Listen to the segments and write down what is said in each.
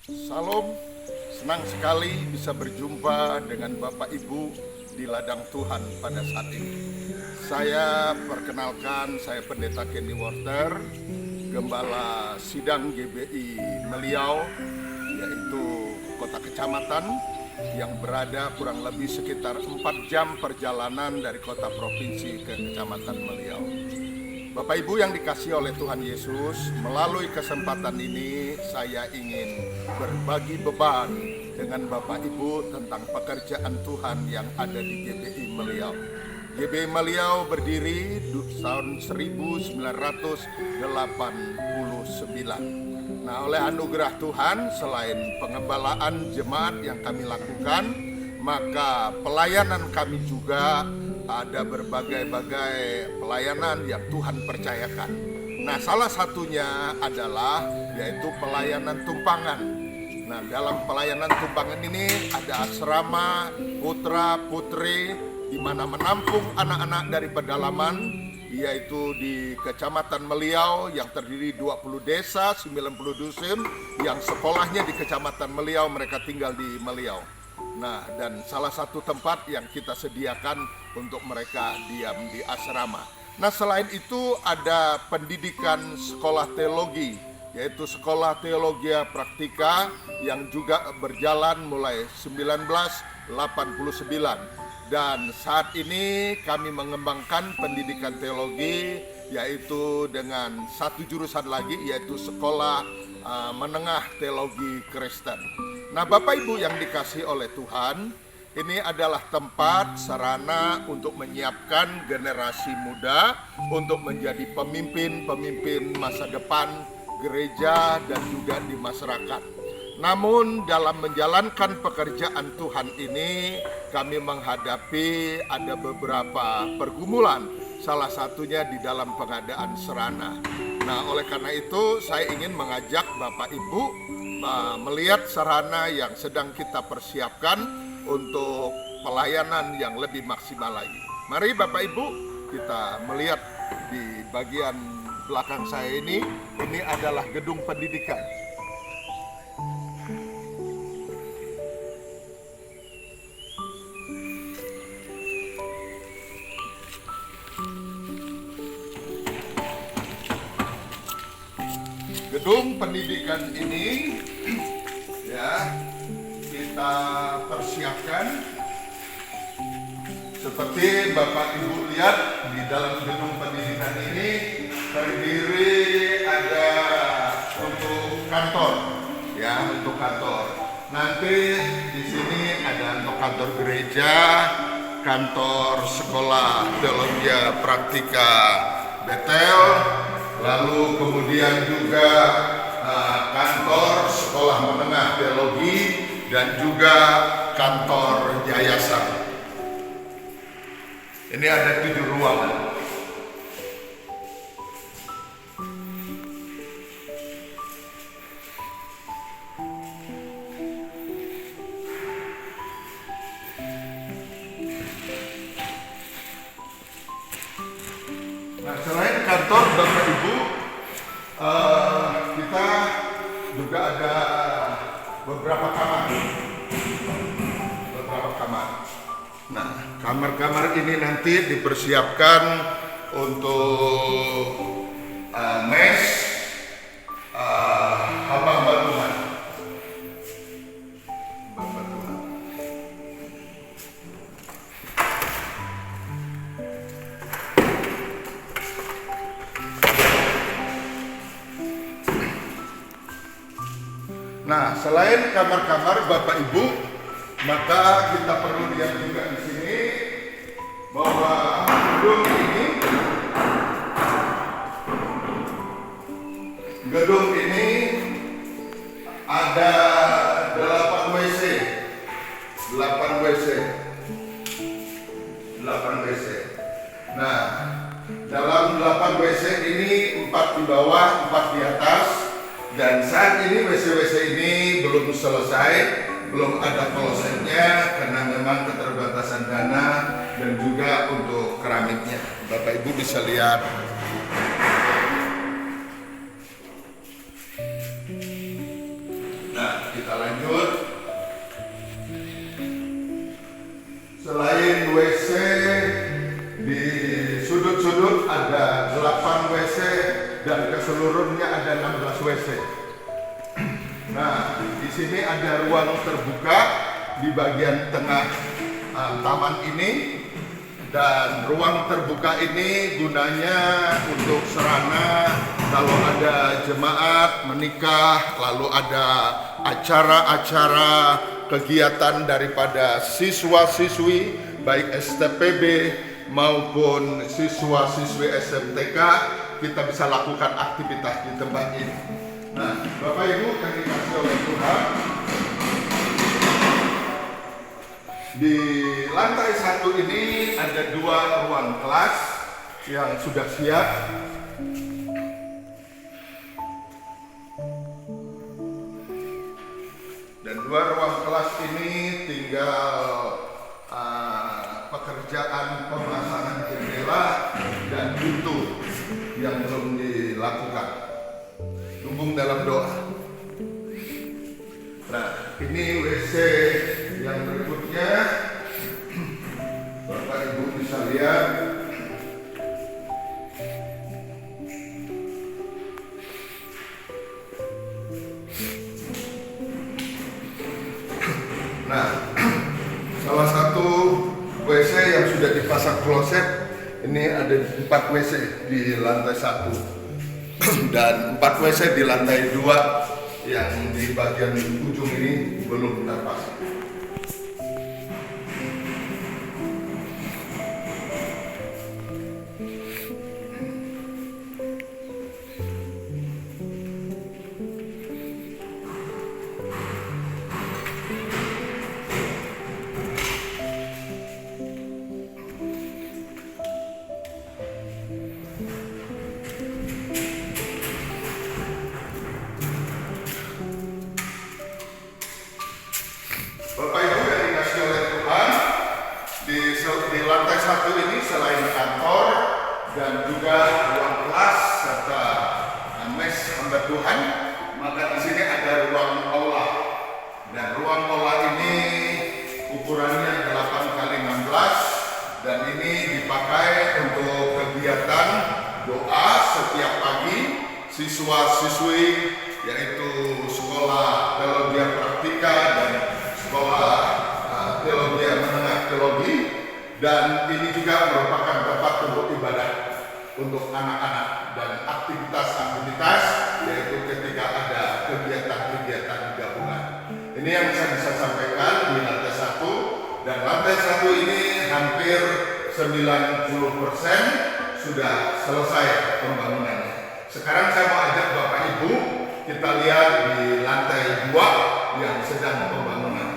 Salam, senang sekali bisa berjumpa dengan Bapak Ibu di ladang Tuhan pada saat ini. Saya perkenalkan, saya Pendeta Kenny Worter, Gembala Sidang GBI Meliau, yaitu kota kecamatan yang berada kurang lebih sekitar 4 jam perjalanan dari kota provinsi ke kecamatan Meliau. Bapak Ibu yang dikasihi oleh Tuhan Yesus, melalui kesempatan ini saya ingin berbagi beban dengan Bapak Ibu tentang pekerjaan Tuhan yang ada di GBI Meliau. GBI Meliau berdiri tahun 1989. Nah, oleh anugerah Tuhan, selain pengembalaan jemaat yang kami lakukan, maka pelayanan kami juga ada berbagai-bagai pelayanan yang Tuhan percayakan. Nah, salah satunya adalah yaitu pelayanan tumpangan. Nah, dalam pelayanan tumpangan ini ada asrama putra putri di mana menampung anak-anak dari pedalaman, yaitu di Kecamatan Meliau yang terdiri 20 desa, 90 dusun yang sekolahnya di Kecamatan Meliau, mereka tinggal di Meliau. Nah, dan salah satu tempat yang kita sediakan untuk mereka diam di asrama. Nah, selain itu ada pendidikan sekolah teologi, yaitu sekolah teologi praktika yang juga berjalan mulai 1989. Dan saat ini kami mengembangkan pendidikan teologi, yaitu dengan satu jurusan lagi, yaitu sekolah menengah teologi Kristen. Nah, Bapak Ibu yang dikasihi oleh Tuhan, ini adalah tempat sarana untuk menyiapkan generasi muda untuk menjadi pemimpin masa depan gereja dan juga di masyarakat. Namun dalam menjalankan pekerjaan Tuhan ini, kami menghadapi ada beberapa pergumulan, salah satunya di dalam pengadaan sarana. Nah, oleh karena itu saya ingin mengajak Bapak Ibu melihat sarana yang sedang kita persiapkan untuk pelayanan yang lebih maksimal lagi. Mari Bapak Ibu kita melihat di bagian belakang saya ini adalah gedung pendidikan. Gedung pendidikan ini ya kita persiapkan seperti Bapak Ibu lihat di dalam gedung pendidikan ini terdiri ada untuk kantor ya, untuk kantor. Nanti di sini ada untuk kantor gereja, kantor sekolah teologi praktika Betel, lalu kemudian juga kantor sekolah menengah teologi dan juga kantor yayasan. Ini ada 7 ruangan. Nah, selain kantor Bapak Ibu, kita juga ada beberapa kamar. Nah, kamar-kamar ini nanti dipersiapkan untuk mes, hamba-hamba Tuhan. Nah, selain kamar-kamar Bapak Ibu, maka kita perlu lihat juga di sini bahwa gedung ini ada 8 WC. 8 WC. Nah, dalam 8 WC ini 4 di bawah, 4 di atas. Dan saat ini WC-WC ini belum selesai, belum ada klosetnya karena memang keterbatasan dana dan juga untuk keramiknya. Bapak Ibu bisa lihat. Nah, kita lanjut. Selain WC, di sudut-sudut ada 8 WC dan keseluruhnya ada 16 WC. Nah, di sini ada ruang terbuka di bagian tengah taman ini, dan ruang terbuka ini gunanya untuk sarana kalau ada jemaat menikah, lalu ada acara-acara kegiatan daripada siswa-siswi baik STPB maupun siswa-siswi SMTK, kita bisa lakukan aktivitas di tempat ini. Nah, Bapak Ibu yang dikasihi oleh Tuhan, di lantai 1 ini ada 2 ruang kelas yang sudah siap. Dan 2 ruang kelas ini tinggal pekerjaan pemasangan jendela dan pintu yang belum dilakukan. Dukung dalam doa. Nah, ini WC yang berikutnya. Bapak Ibu bisa lihat. Nah, salah satu WC yang sudah dipasang kloset, ini ada 4 WC di lantai 1 dan 4 WC di lantai 2 yang di bagian ujung ini belum terpasang. Bapak Ibu yang dikasihi oleh Tuhan, di lantai 1 ini selain kantor dan juga ruang kelas serta mes hamba Tuhan, maka di sini ada ruang aula. Dan ruang aula ini ukurannya 8x16 dan ini dipakai untuk kegiatan doa setiap pagi siswa-siswi, yaitu sekolah teologi praktika dan sekolah teologi menengah teologi, dan ini juga merupakan tempat untuk ibadah untuk anak-anak dan aktivitas-aktivitas, yaitu ketika ada kegiatan-kegiatan gabungan. Ini yang saya bisa sampaikan di lantai 1, dan lantai 1 ini hampir 90% sudah selesai pembangunannya. Sekarang saya mau ajak Bapak Ibu kita lihat di lantai 2 yang sedang pembangunan.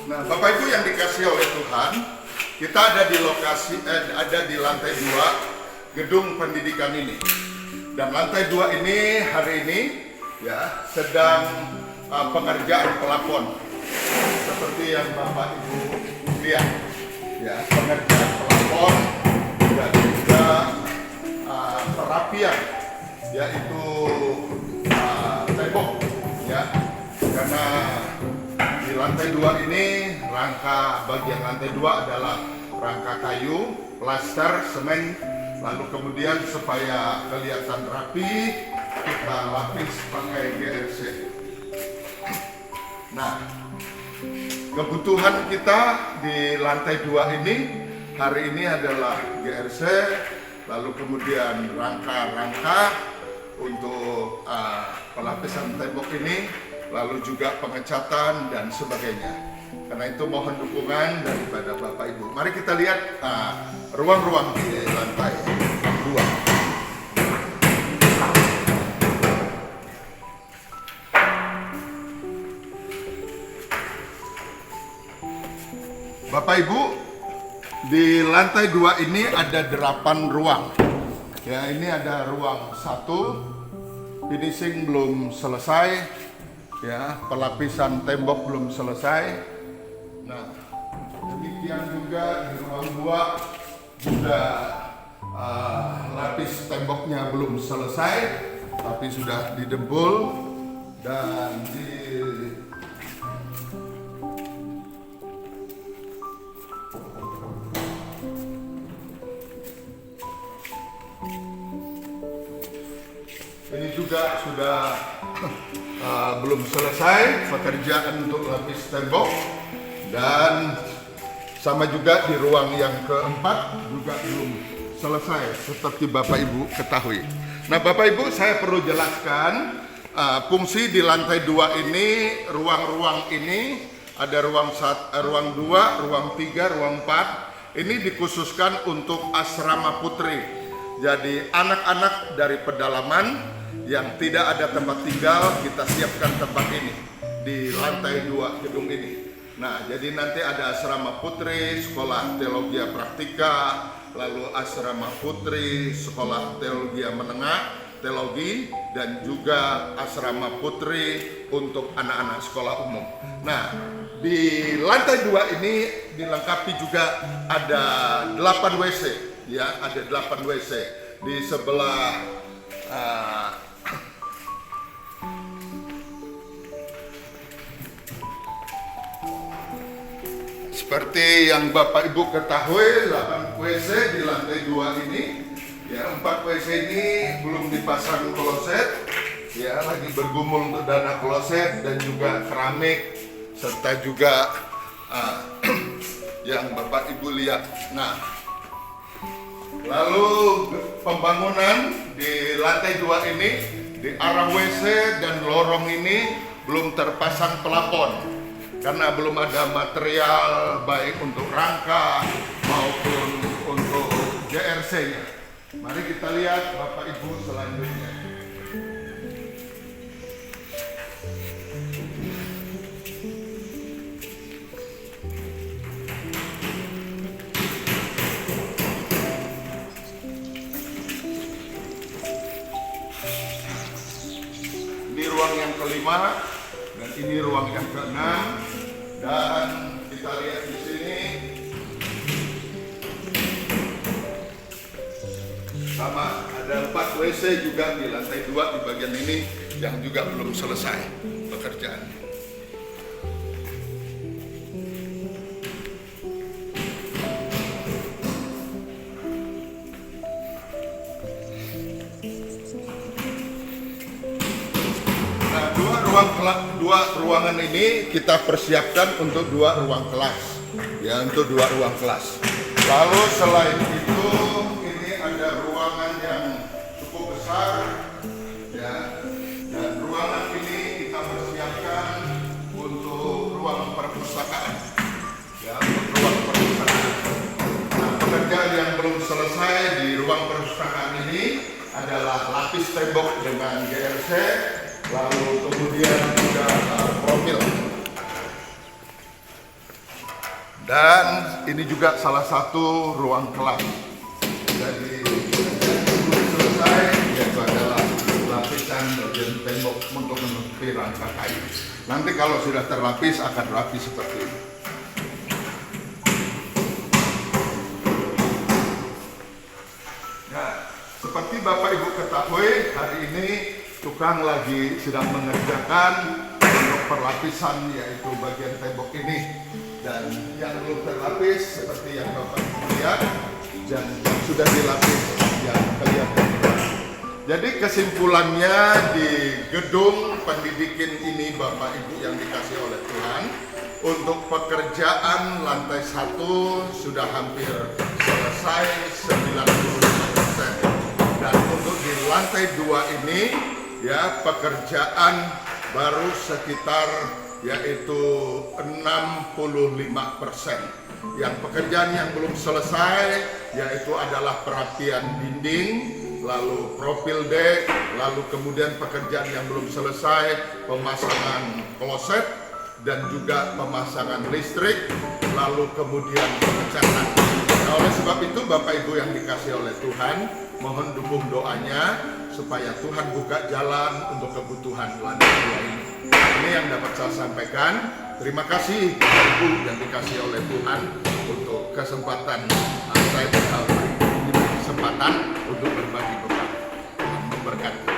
Nah, Bapak Ibu yang dikasihi oleh Tuhan, kita ada di lokasi ada di lantai 2 gedung pendidikan ini. Dan lantai 2 ini hari ini ya sedang pengerjaan pelafon. Seperti yang Bapak Ibu lihat ya, pengerjaan pelafon dan juga perapian, yaitu tembok ya. Karena di lantai 2 ini rangka bagian lantai 2 adalah rangka kayu, plaster, semen, lalu kemudian supaya kelihatan rapi kita lapis pakai GRC. Nah, kebutuhan kita di lantai 2 ini hari ini adalah GRC, lalu kemudian rangka-rangka untuk pelapisan tembok ini, lalu juga pengecatan dan sebagainya. Karena itu mohon dukungan daripada Bapak Ibu. Mari kita lihat ruang-ruang di lantai 2. Bapak Ibu, di lantai 2 ini ada 8 ruang. Ya, ini ada ruang 1, finishing belum selesai, ya, pelapisan tembok belum selesai. Nah, demikian juga di ruang 2 juga lapis temboknya belum selesai, tapi sudah didebul. Dan ini juga sudah belum selesai pekerjaan untuk lapis tembok. Dan sama juga di ruang yang keempat juga belum selesai seperti Bapak Ibu ketahui. Nah, Bapak Ibu, saya perlu jelaskan fungsi di lantai 2 ini, ruang-ruang ini ada ruang 2, ruang 3, ruang 4. Ini dikhususkan untuk asrama putri. Jadi anak-anak dari pedalaman yang tidak ada tempat tinggal, kita siapkan tempat ini di lantai 2 gedung ini. Nah, jadi nanti ada asrama putri, sekolah teologi praktika, lalu asrama putri, sekolah teologi menengah, teologi, dan juga asrama putri untuk anak-anak sekolah umum. Nah, di lantai 2 ini dilengkapi juga ada 8 WC, ya, ada 8 WC di sebelah seperti yang Bapak Ibu ketahui, 8 WC di lantai 2 ini, ya, 4 WC ini belum dipasang kloset, ya, lagi bergumul untuk dana kloset dan juga keramik, serta juga yang Bapak Ibu lihat. Nah, lalu pembangunan di lantai 2 ini, di arah WC dan lorong ini belum terpasang pelapon karena belum ada material baik untuk rangka maupun untuk JRC-nya. Mari kita lihat Bapak Ibu selanjutnya. Ini ruang yang kelima dan ini ruang yang keenam. Dan kita lihat di sini sama ada 4 WC juga di lantai 2 di bagian ini yang juga belum selesai pekerjaannya. Dua ruangan ini kita persiapkan untuk 2 ruang kelas, ya, untuk 2 ruang kelas. Lalu selain itu ini ada ruangan yang cukup besar, ya, dan ruangan ini kita persiapkan untuk ruang perpustakaan, ya, untuk ruang perpustakaan. Nah, pekerjaan yang belum selesai di ruang perpustakaan ini adalah lapis tembok dengan GRC, lalu kemudian juga profil. Dan ini juga salah satu ruang kelas. Jadi belum selesai, yaitu adalah lapisan bagian tembok untuk menutupi rangka kayu. Nanti kalau sudah terlapis akan rapi seperti ini. Nah, seperti Bapak Ibu ketahui, hari ini tukang lagi sedang mengerjakan untuk perlapisan, yaitu bagian tembok ini, dan yang belum terlapis seperti yang Bapak lihat, dan yang sudah dilapis yang kelihatan. Jadi kesimpulannya di gedung pendidikan ini Bapak Ibu yang dikasih oleh Tuhan, untuk pekerjaan lantai 1 sudah hampir selesai 95%, dan untuk di lantai 2 ini, ya, pekerjaan baru sekitar yaitu 65%. Yang pekerjaan yang belum selesai yaitu adalah perapian dinding, lalu profil dek, lalu kemudian pekerjaan yang belum selesai pemasangan kloset dan juga pemasangan listrik, lalu kemudian pengecatan. Nah, oleh sebab itu Bapak Ibu yang dikasih oleh Tuhan, mohon dukung doanya supaya Tuhan buka jalan untuk kebutuhan lansia ini. Ini yang dapat saya sampaikan. Terima kasih Ibu yang dikasih oleh Tuhan untuk kesempatan saya kesempatan untuk berbagi beban. Tuhan memberkati.